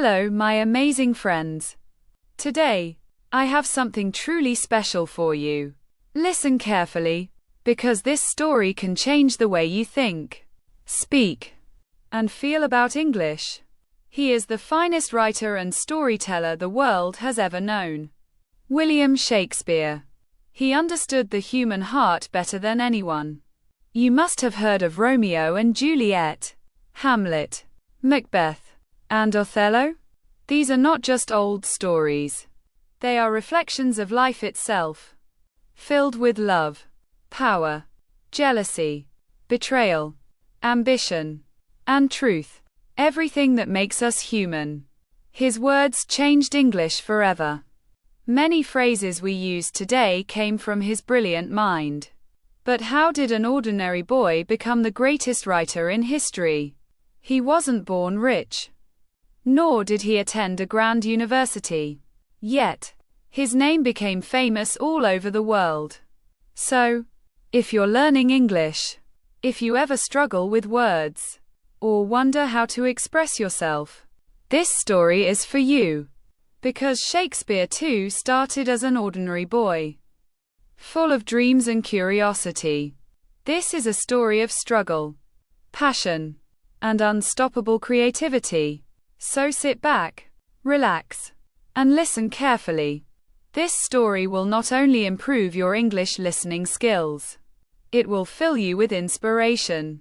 Hello, my amazing friends. Today, I have something truly special for you. Listen carefully, because this story can change the way you think, speak, and feel about English. He is the finest writer and storyteller the world has ever known. William Shakespeare. He understood the human heart better than anyone. You must have heard of Romeo and Juliet, Hamlet, Macbeth, and Othello. These are not just old stories. They are reflections of life itself, filled with love, power, jealousy, betrayal, ambition, and truth. Everything that makes us human. His words changed English forever. Many phrases we use today came from his brilliant mind. But how did an ordinary boy become the greatest writer in history? He wasn't born rich. Nor did he attend a grand university. Yet, his name became famous all over the world. So, if you're learning English, if you ever struggle with words, or wonder how to express yourself, this story is for you. Because Shakespeare too started as an ordinary boy, full of dreams and curiosity. This is a story of struggle, passion, and unstoppable creativity. So sit back, relax, and listen carefully. This story will not only improve your English listening skills, it will fill you with inspiration.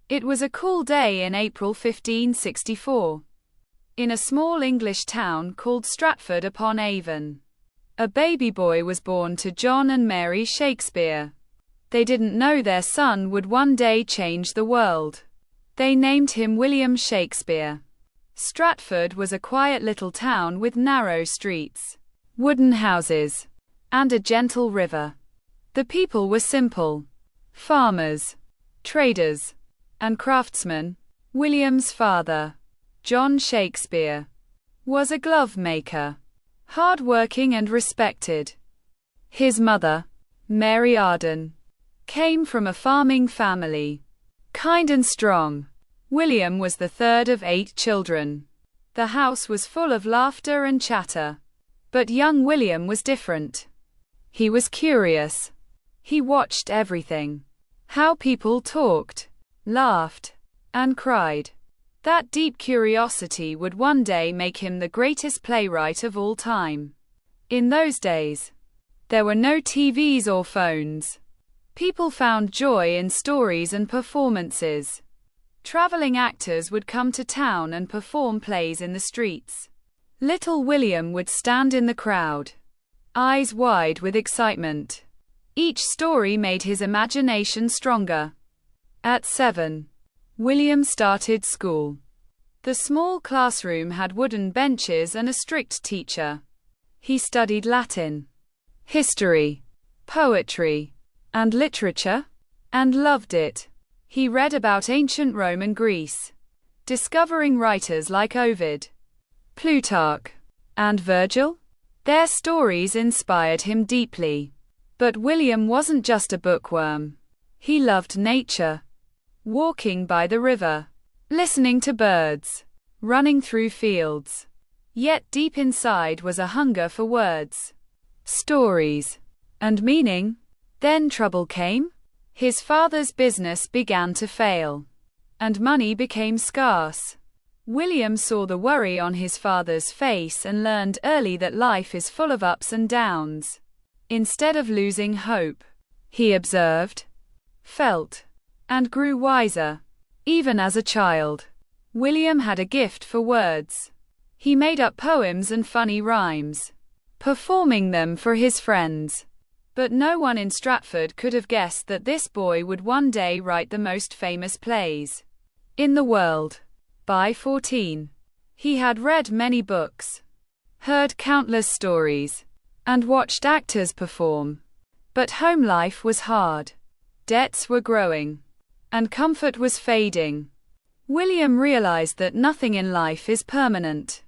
It was a cool day in April 1564. In a small English town called Stratford-upon-Avon, a baby boy was born to John and Mary Shakespeare. They didn't know their son would one day change the world. They named him William Shakespeare. Stratford was a quiet little town with narrow streets, wooden houses, and a gentle river. The people were simple: farmers, traders, and craftsmen. William's father, John Shakespeare, was a glove maker, hard-working and respected. His mother, Mary Arden, came from a farming family, kind and strong. William was the third of 8 children. The house was full of laughter and chatter. But young William was different. He was curious. He watched everything: how people talked, laughed, and cried. That deep curiosity would one day make him the greatest playwright of all time. In those days, there were no TVs or phones. People found joy in stories and performances. Traveling actors would come to town and perform plays in the streets. Little William would stand in the crowd, eyes wide with excitement. Each story made his imagination stronger. At 7, William started school. The small classroom had wooden benches and a strict teacher. He studied Latin, history, poetry, and literature, and loved it. He read about ancient Rome and Greece, discovering writers like Ovid, Plutarch, and Virgil. Their stories inspired him deeply. But William wasn't just a bookworm. He loved nature, walking by the river, listening to birds, running through fields. Yet deep inside was a hunger for words, stories, and meaning. Then trouble came. His father's business began to fail, and money became scarce. William saw the worry on his father's face and learned early that life is full of ups and downs. Instead of losing hope, he observed, felt, and grew wiser. Even as a child, William had a gift for words. He made up poems and funny rhymes, performing them for his friends. But no one in Stratford could have guessed that this boy would one day write the most famous plays in the world. By 14, he had read many books, heard countless stories, and watched actors perform. But home life was hard. Debts were growing, and comfort was fading. William realized that nothing in life is permanent.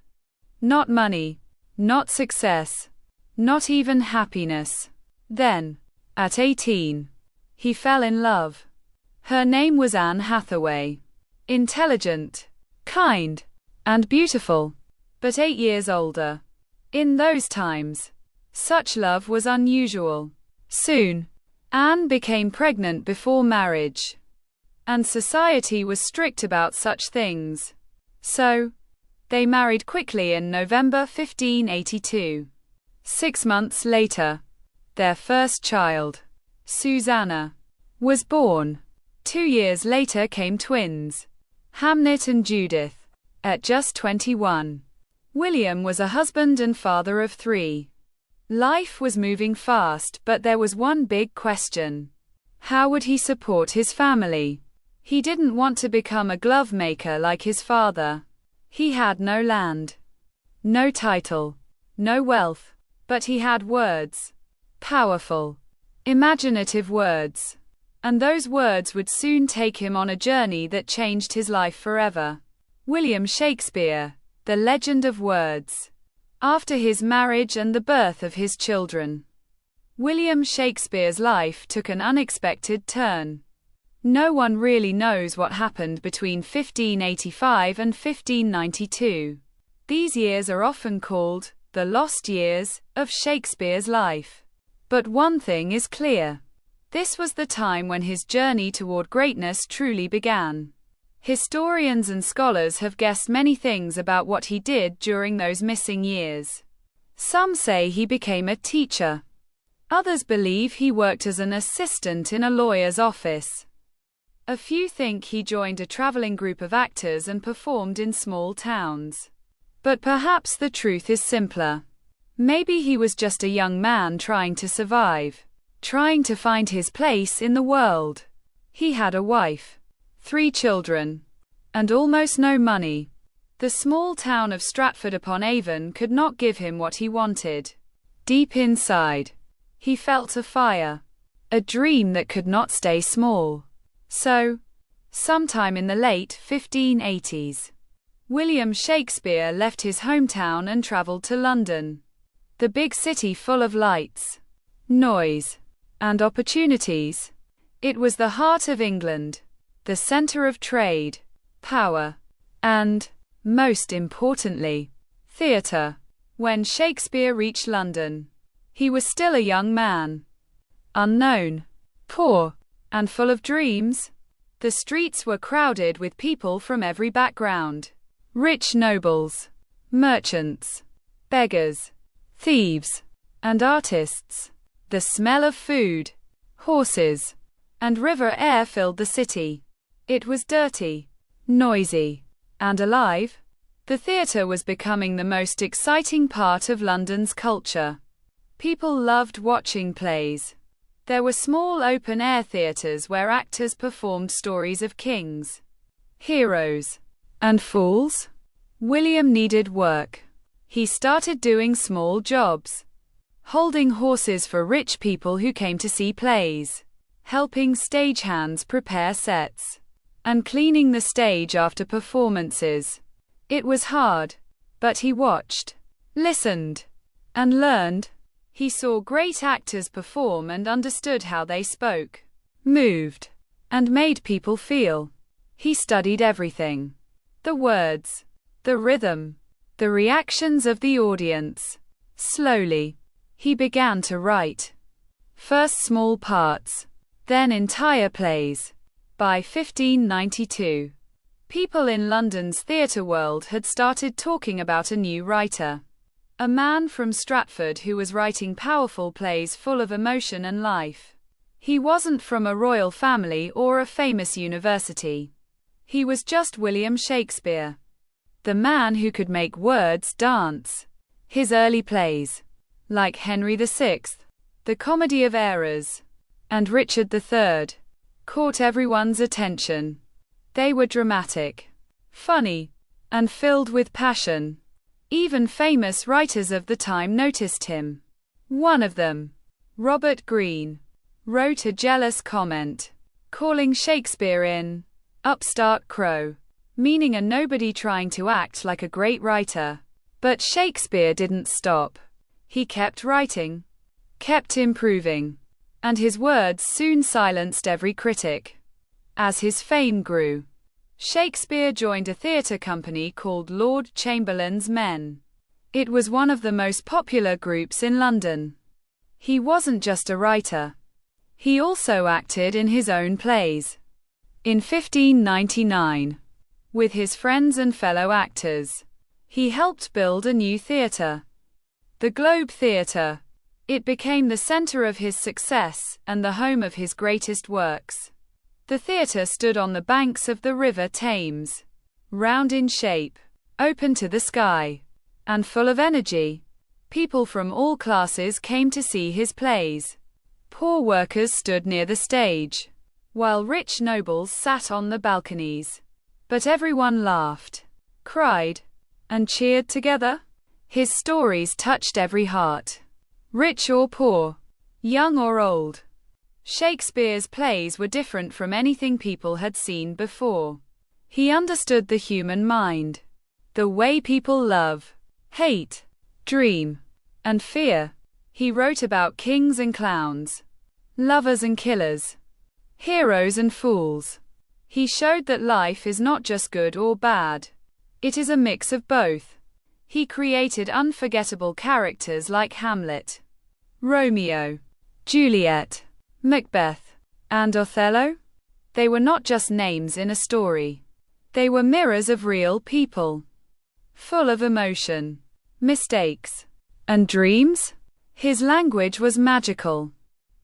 Not money, not success, not even happiness. Then, at 18, he fell in love. Her name was Anne Hathaway. Intelligent, kind, and beautiful. but 8 years older. In those times, such love was unusual. Soon, Anne became pregnant before marriage, and society was strict about such things. So, they married quickly in November 1582. 6 months later, their first child, Susanna, was born. 2 years later came twins, Hamnet and Judith, at just 21. William was a husband and father of 3. Life was moving fast, but there was one big question. How would he support his family? He didn't want to become a glove maker like his father. He had no land, no title, no wealth, but he had words. Powerful, imaginative words. And those words would soon take him on a journey that changed his life forever. William Shakespeare, the legend of words. After his marriage and the birth of his children, William Shakespeare's life took an unexpected turn. No one really knows what happened between 1585 and 1592. These years are often called the lost years of Shakespeare's life. But one thing is clear. This was the time when his journey toward greatness truly began. Historians and scholars have guessed many things about what he did during those missing years. Some say he became a teacher. Others believe he worked as an assistant in a lawyer's office. A few think he joined a traveling group of actors and performed in small towns. But perhaps the truth is simpler. Maybe he was just a young man trying to survive, trying to find his place in the world. He had a wife, 3 children, and almost no money. The small town of Stratford-upon-Avon could not give him what he wanted. Deep inside, he felt a fire, a dream that could not stay small. So, sometime in the late 1580s, William Shakespeare left his hometown and traveled to London, the big city full of lights, noise, and opportunities. It was the heart of England, the center of trade, power, and, most importantly, theatre. When Shakespeare reached London, he was still a young man, unknown, poor, and full of dreams. The streets were crowded with people from every background. Rich nobles, merchants, beggars, thieves, and artists. The smell of food, horses, and river air filled the city. It was dirty, noisy, and alive. The theatre was becoming the most exciting part of London's culture. People loved watching plays. There were small open-air theatres where actors performed stories of kings, heroes, and fools. William needed work. He started doing small jobs, holding horses for rich people who came to see plays, helping stagehands prepare sets, and cleaning the stage after performances. It was hard, but he watched, listened, and learned. He saw great actors perform and understood how they spoke, moved, and made people feel. He studied everything: the words, the rhythm, the reactions of the audience. Slowly, he began to write. First small parts, then entire plays. By 1592, people in London's theatre world had started talking about a new writer. A man from Stratford who was writing powerful plays full of emotion and life. He wasn't from a royal family or a famous university. He was just William Shakespeare, the man who could make words dance. His early plays, like Henry VI, The Comedy of Errors, and Richard III, caught everyone's attention. They were dramatic, funny, and filled with passion. Even famous writers of the time noticed him. One of them, Robert Greene, wrote a jealous comment, calling Shakespeare an upstart crow, meaning a nobody trying to act like a great writer. But Shakespeare didn't stop. He kept writing, kept improving, and his words soon silenced every critic. As his fame grew, Shakespeare joined a theatre company called Lord Chamberlain's Men. It was one of the most popular groups in London. He wasn't just a writer. He also acted in his own plays. In 1599, with his friends and fellow actors, he helped build a new theatre, the Globe Theatre. It became the centre of his success and the home of his greatest works. The theatre stood on the banks of the River Thames, round in shape, open to the sky, and full of energy. People from all classes came to see his plays. Poor workers stood near the stage, while rich nobles sat on the balconies. But everyone laughed, cried, and cheered together. His stories touched every heart, rich or poor, young or old. Shakespeare's plays were different from anything people had seen before. He understood the human mind, the way people love, hate, dream, and fear. He wrote about kings and clowns, lovers and killers, heroes and fools. He showed that life is not just good or bad. It is a mix of both. He created unforgettable characters like Hamlet, Romeo, Juliet, Macbeth, and Othello. They were not just names in a story. They were mirrors of real people, full of emotion, mistakes, and dreams. His language was magical,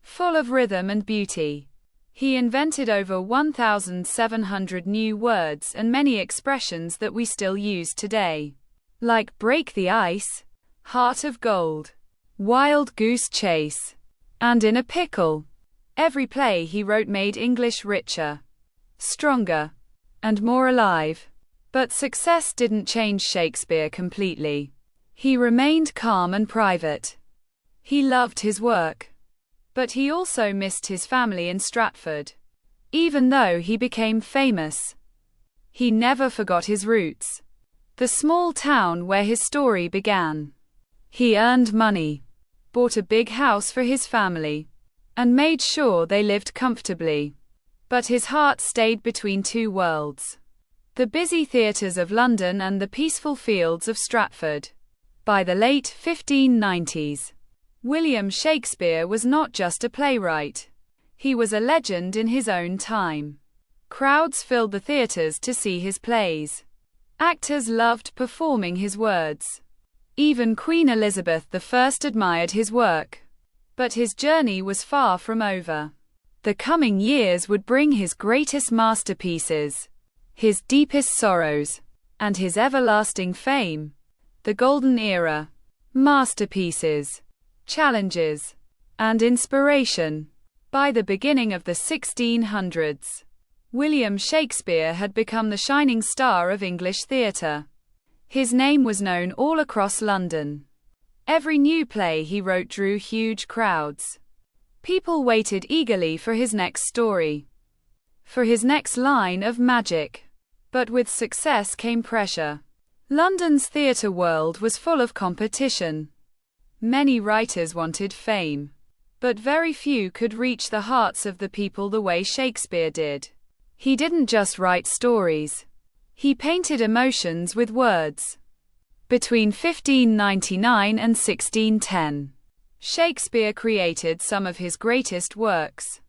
full of rhythm and beauty. He invented over 1,700 new words and many expressions that we still use today, like break the ice, heart of gold, wild goose chase, and in a pickle. Every play he wrote made English richer, stronger, and more alive. But success didn't change Shakespeare completely. He remained calm and private. He loved his work, but he also missed his family in Stratford. Even though he became famous, he never forgot his roots, the small town where his story began. He earned money, bought a big house for his family, and made sure they lived comfortably. But his heart stayed between two worlds, the busy theatres of London and the peaceful fields of Stratford. By the late 1590s, William Shakespeare was not just a playwright. He was a legend in his own time. Crowds filled the theatres to see his plays. Actors loved performing his words. Even Queen Elizabeth I admired his work. But his journey was far from over. The coming years would bring his greatest masterpieces, his deepest sorrows, and his everlasting fame. The Golden Era. Masterpieces, challenges, and inspiration. By the beginning of the 1600s, William Shakespeare had become the shining star of English theatre. His name was known all across London. Every new play he wrote drew huge crowds. People waited eagerly for his next story, for his next line of magic. But with success came pressure. London's theatre world was full of competition. Many writers wanted fame, but very few could reach the hearts of the people the way Shakespeare did. He didn't just write stories. He painted emotions with words. Between 1599 and 1610, Shakespeare created some of his greatest works,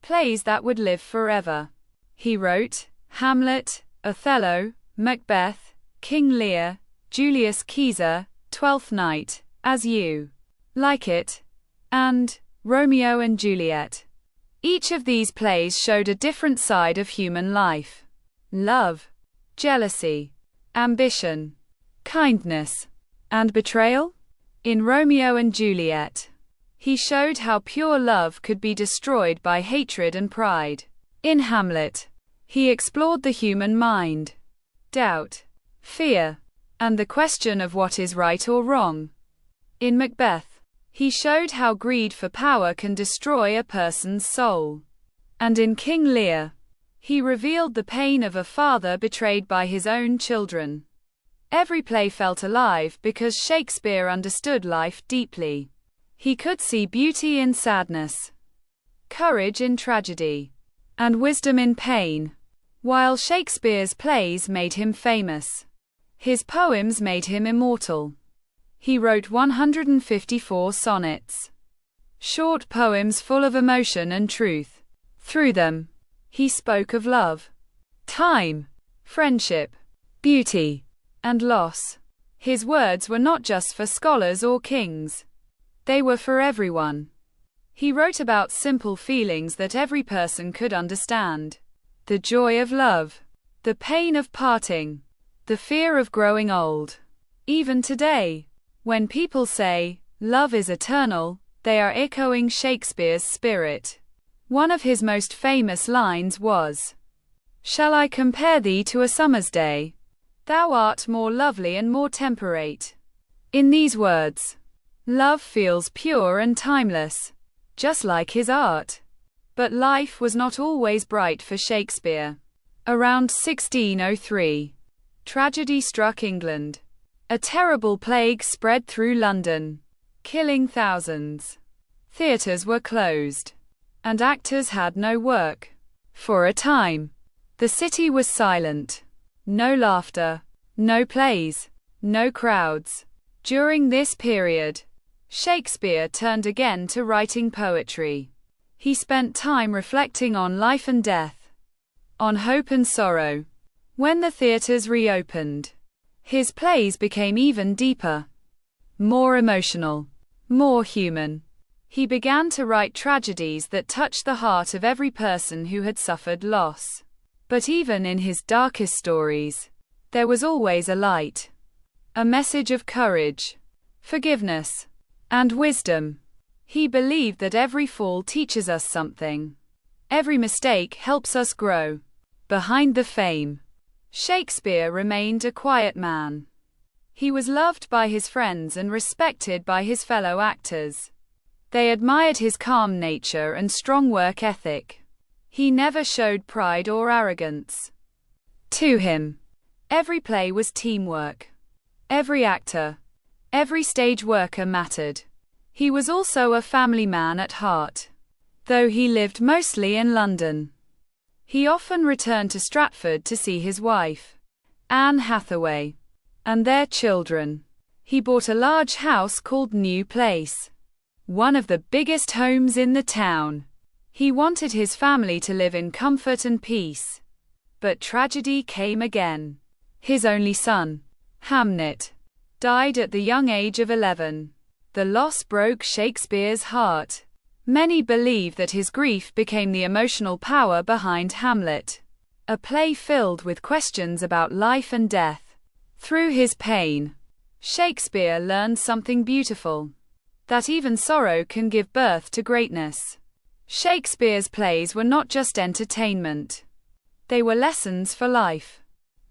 plays that would live forever. He wrote Hamlet, Othello, Macbeth, King Lear, Julius Caesar, Twelfth Night, As You Like It, and Romeo and Juliet. Each of these plays showed a different side of human life: love, jealousy, ambition, kindness, and betrayal. In Romeo and Juliet, he showed how pure love could be destroyed by hatred and pride. In Hamlet, he explored the human mind, doubt, fear, and the question of what is right or wrong. In Macbeth, he showed how greed for power can destroy a person's soul. And in King Lear, he revealed the pain of a father betrayed by his own children. Every play felt alive because Shakespeare understood life deeply. He could see beauty in sadness, courage in tragedy, and wisdom in pain. While Shakespeare's plays made him famous, his poems made him immortal. He wrote 154 sonnets, short poems full of emotion and truth. Through them, he spoke of love, time, friendship, beauty, and loss. His words were not just for scholars or kings. They were for everyone. He wrote about simple feelings that every person could understand. The joy of love, the pain of parting, the fear of growing old. Even today, when people say, "Love is eternal," they are echoing Shakespeare's spirit. One of his most famous lines was, "Shall I compare thee to a summer's day? Thou art more lovely and more temperate." In these words, love feels pure and timeless, just like his art. But life was not always bright for Shakespeare. Around 1603, tragedy struck England. A terrible plague spread through London, killing thousands. Theatres were closed, and actors had no work. For a time, the city was silent. No laughter, no plays, no crowds. During this period, Shakespeare turned again to writing poetry. He spent time reflecting on life and death, on hope and sorrow. When the theatres reopened, his plays became even deeper, more emotional, more human. He began to write tragedies that touched the heart of every person who had suffered loss. But even in his darkest stories, there was always a light, a message of courage, forgiveness, and wisdom. He believed that every fall teaches us something. Every mistake helps us grow. Behind the fame, Shakespeare remained a quiet man. He was loved by his friends and respected by his fellow actors. They admired his calm nature and strong work ethic. He never showed pride or arrogance. To him, every play was teamwork. Every actor, every stage worker mattered. He was also a family man at heart. Though he lived mostly in London, he often returned to Stratford to see his wife, Anne Hathaway, and their children. He bought a large house called New Place, one of the biggest homes in the town. He wanted his family to live in comfort and peace. But tragedy came again. His only son, Hamnet, died at the young age of 11. The loss broke Shakespeare's heart. Many believe that his grief became the emotional power behind Hamlet, a play filled with questions about life and death. Through his pain, Shakespeare learned something beautiful, that even sorrow can give birth to greatness. Shakespeare's plays were not just entertainment. They were lessons for life.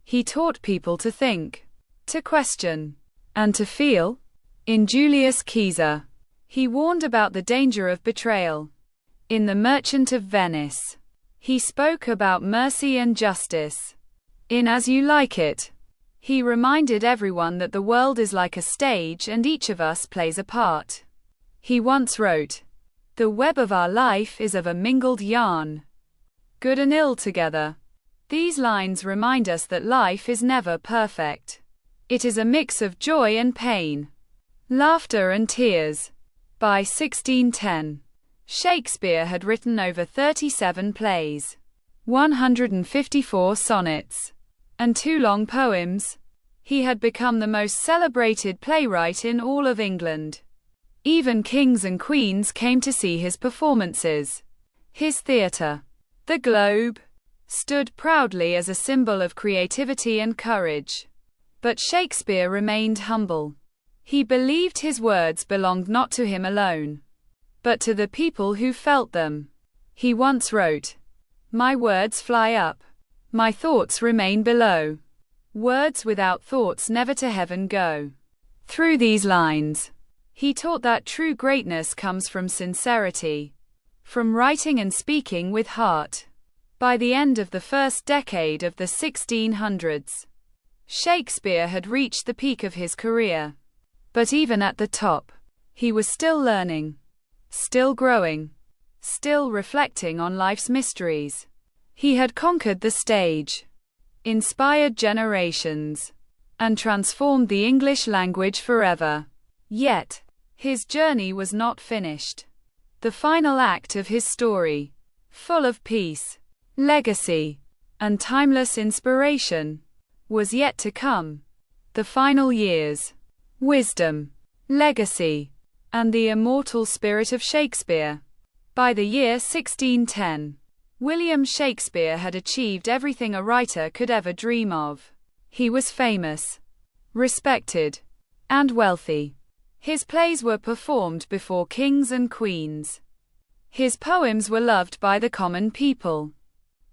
He taught people to think, to question, and to feel. In Julius Caesar, he warned about the danger of betrayal. In The Merchant of Venice, he spoke about mercy and justice. In As You Like It, he reminded everyone that the world is like a stage and each of us plays a part. He once wrote, "The web of our life is of a mingled yarn, good and ill together." These lines remind us that life is never perfect. It is a mix of joy and pain, laughter and tears. By 1610, Shakespeare had written over 37 plays, 154 sonnets, and 2 long poems. He had become the most celebrated playwright in all of England. Even kings and queens came to see his performances. His theatre, the Globe, stood proudly as a symbol of creativity and courage. But Shakespeare remained humble. He believed his words belonged not to him alone, but to the people who felt them. He once wrote, "My words fly up, my thoughts remain below. Words without thoughts never to heaven go." Through these lines, he taught that true greatness comes from sincerity, from writing and speaking with heart. By the end of the first decade of the 1600s, Shakespeare had reached the peak of his career. But even at the top, he was still learning, still growing, still reflecting on life's mysteries. He had conquered the stage, inspired generations, and transformed the English language forever. Yet, his journey was not finished. The final act of his story, full of peace, legacy, and timeless inspiration, was yet to come. The final years, wisdom, legacy, and the immortal spirit of Shakespeare. By the year 1610, William Shakespeare had achieved everything a writer could ever dream of. He was famous, respected, and wealthy. His plays were performed before kings and queens. His poems were loved by the common people.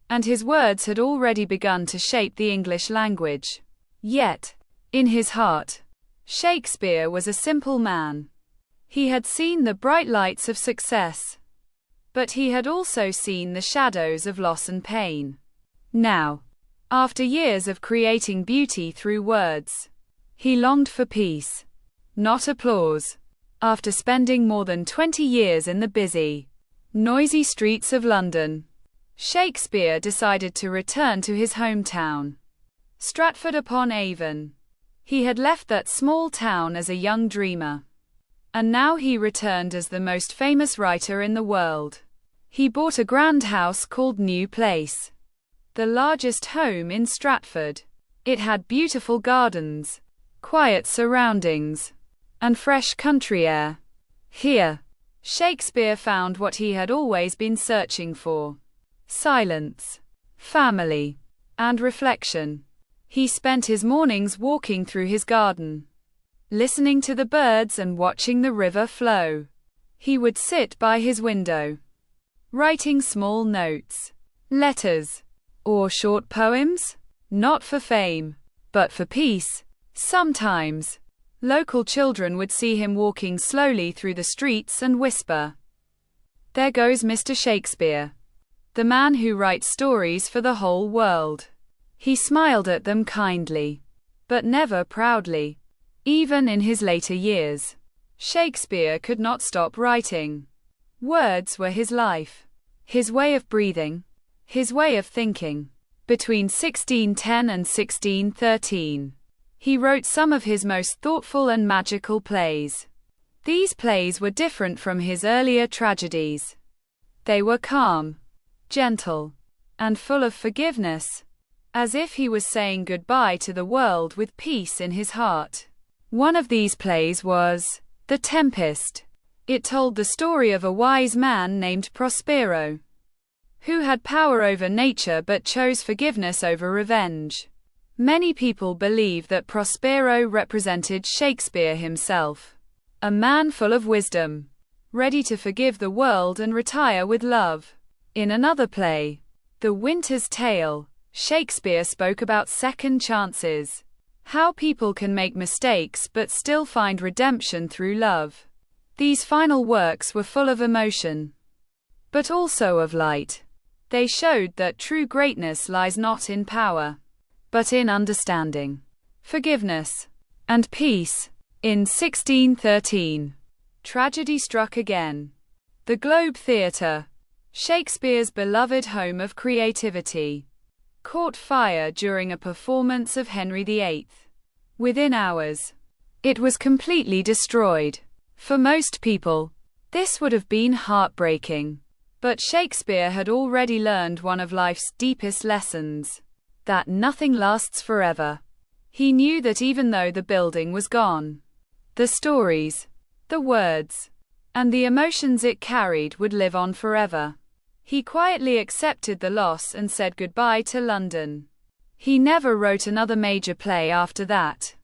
And his words had already begun to shape the English language. Yet, in his heart, Shakespeare was a simple man. He had seen the bright lights of success, but he had also seen the shadows of loss and pain. Now, after years of creating beauty through words, he longed for peace, not applause. After spending more than 20 years in the busy, noisy streets of London, Shakespeare decided to return to his hometown, Stratford-upon-Avon. He had left that small town as a young dreamer, and now he returned as the most famous writer in the world. He bought a grand house called New Place, the largest home in Stratford. It had beautiful gardens, quiet surroundings, and fresh country air. Here, Shakespeare found what he had always been searching for: silence, family, and reflection. He spent his mornings walking through his garden, listening to the birds and watching the river flow. He would sit by his window, writing small notes, letters, or short poems, not for fame, but for peace. Sometimes, local children would see him walking slowly through the streets and whisper, "There goes Mr. Shakespeare, the man who writes stories for the whole world." He smiled at them kindly, but never proudly. Even in his later years, Shakespeare could not stop writing. Words were his life, his way of breathing, his way of thinking. Between 1610 and 1613, he wrote some of his most thoughtful and magical plays. These plays were different from his earlier tragedies. They were calm, gentle, and full of forgiveness, as if he was saying goodbye to the world with peace in his heart. One of these plays was The Tempest. It told the story of a wise man named Prospero, who had power over nature but chose forgiveness over revenge. Many people believe that Prospero represented Shakespeare himself, a man full of wisdom, ready to forgive the world and retire with love. In another play, The Winter's Tale, Shakespeare spoke about second chances, how people can make mistakes but still find redemption through love. These final works were full of emotion, but also of light. They showed that true greatness lies not in power, but in understanding, forgiveness, and peace. In 1613, tragedy struck again. The Globe Theatre, Shakespeare's beloved home of creativity, caught fire during a performance of Henry VIII. Within hours, it was completely destroyed. For most people, this would have been heartbreaking. But Shakespeare had already learned one of life's deepest lessons: that nothing lasts forever. He knew that even though the building was gone, the stories, the words, and the emotions it carried would live on forever. He quietly accepted the loss and said goodbye to London. He never wrote another major play after that.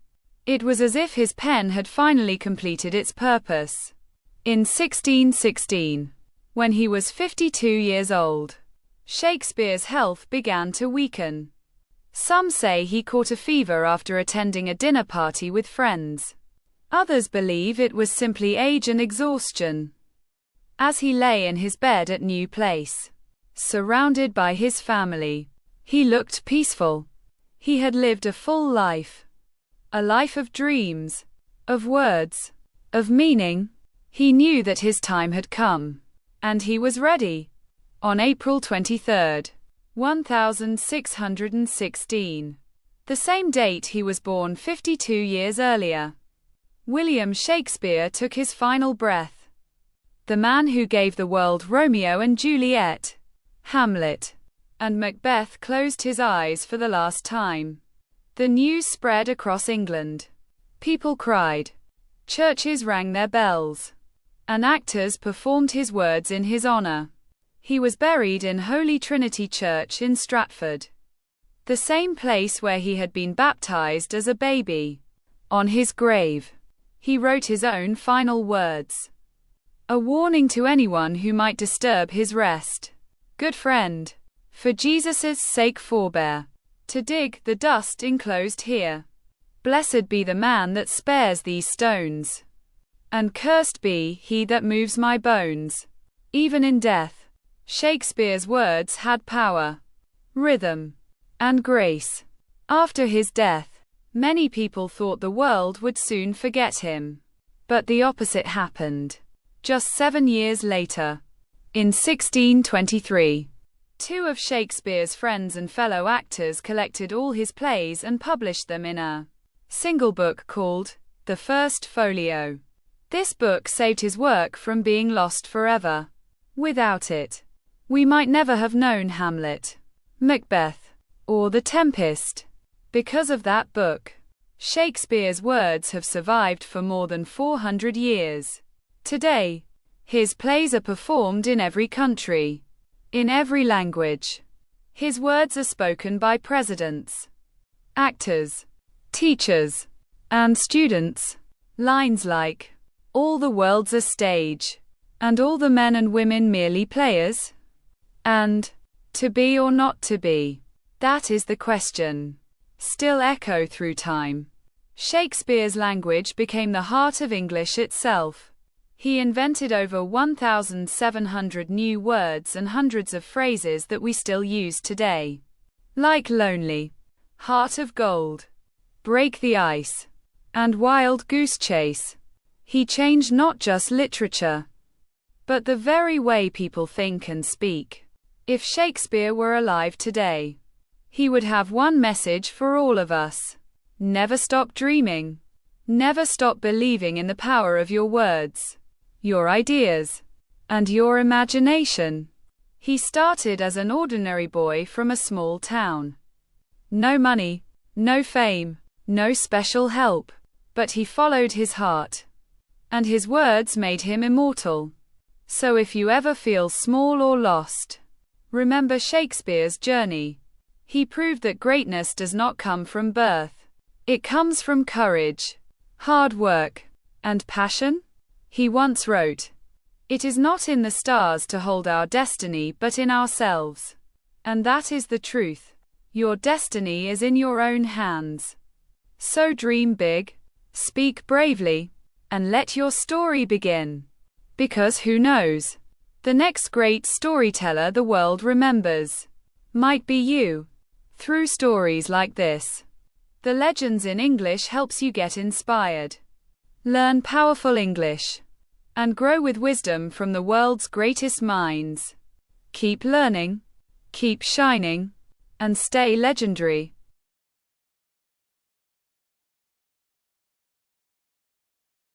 It was as if his pen had finally completed its purpose. In 1616, when he was 52 years old, Shakespeare's health began to weaken. Some say he caught a fever after attending a dinner party with friends. Others believe it was simply age and exhaustion. As he lay in his bed at New Place, surrounded by his family, he looked peaceful. He had lived a full life. A life of dreams, of words, of meaning. He knew that his time had come, and he was ready. On April 23, 1616, the same date he was born 52 years earlier, William Shakespeare took his final breath. The man who gave the world Romeo and Juliet, Hamlet, and Macbeth closed his eyes for the last time. The news spread across England. People cried. Churches rang their bells. And actors performed his words in his honor. He was buried in Holy Trinity Church in Stratford, the same place where he had been baptized as a baby. On his grave, he wrote his own final words. A warning to anyone who might disturb his rest. Good friend, for Jesus' sake forbear to dig the dust enclosed here. Blessed be the man that spares these stones. And cursed be he that moves my bones. Even in death, Shakespeare's words had power, rhythm, and grace. After his death, many people thought the world would soon forget him. But the opposite happened. Just 7 years later, in 1623, two of Shakespeare's friends and fellow actors collected all his plays and published them in a single book called The First Folio. This book saved his work from being lost forever. Without it, we might never have known Hamlet, Macbeth, or The Tempest. Because of that book, Shakespeare's words have survived for more than 400 years. Today, his plays are performed in every country, in every language. His words are spoken by presidents, actors, teachers, and students. Lines like, "All the world's a stage, and all the men and women merely players," and "To be or not to be, that is the question," still echo through time. Shakespeare's language became the heart of English itself. He invented over 1,700 new words and hundreds of phrases that we still use today. Like lonely, heart of gold, break the ice, and wild goose chase. He changed not just literature, but the very way people think and speak. If Shakespeare were alive today, he would have one message for all of us. Never stop dreaming. Never stop believing in the power of your words, your ideas, and your imagination. He started as an ordinary boy from a small town. No money, no fame, no special help, but he followed his heart, and his words made him immortal. So if you ever feel small or lost, remember Shakespeare's journey. He proved that greatness does not come from birth. It comes from courage, hard work, and passion. He once wrote, "It is not in the stars to hold our destiny but in ourselves." And that is the truth. Your destiny is in your own hands. So dream big, speak bravely, and let your story begin. Because who knows? The next great storyteller the world remembers might be you. Through stories like this, The Legends in English helps you get inspired, learn powerful English, and grow with wisdom from the world's greatest minds. Keep learning, keep shining, and stay legendary.